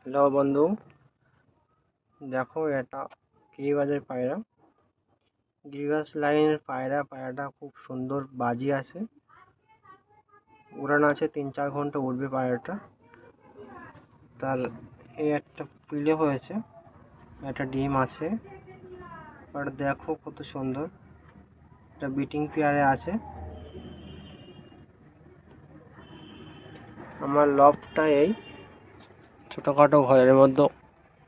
Hello বন্ধু, দেখো এটা গিরিবাজের পায়রা। গিরিবাজ লাইনের পায়রাটা খুব সুন্দর বাজি আছে। উড়ান আছে, 3-4 ঘন্টা উড়বে পায়রাটা। তার এই একটা পিলে হয়েছে, একটা ডিম আছে। আর দেখো কত সুন্দর, এটা বিটিং পেয়ারে আছে। আমার লফটা এই ছোটখাটো ঘরের মধ্যে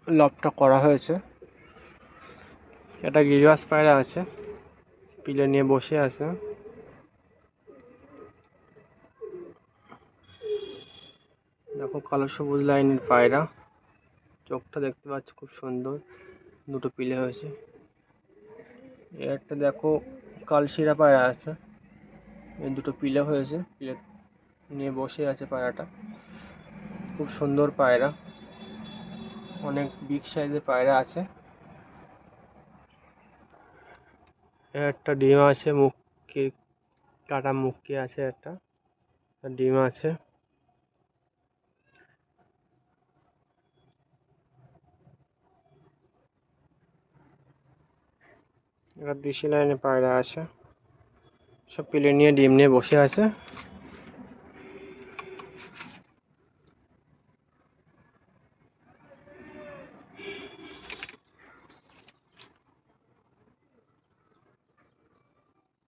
লফটা করা হয়েছে। এটা গিরিবাজ পায়রা আছে, পিলে নিয়ে বসে আছে। দেখো কালো সবুজ লাইনের পায়রা, চোখটা দেখতে পাচ্ছ খুব সুন্দর, দুটো পিলে হয়েছে। একটা দেখো কালশিরা পায়রা আছে, এই দুটো পিলে হয়েছে, পিলে নিয়ে বসে আছে পায়রাটা। খুব সুন্দর পায়রা, অনেক বিগ সাইজের পায়রা আছে। একটা ডিম আছে, মুখে কাটা মুখে আছে, একটা ডিম আছে। একটা দেশি লাইনের পায়রা আছে, সব পিলে নিয়ে ডিম নিয়ে বসে আছে।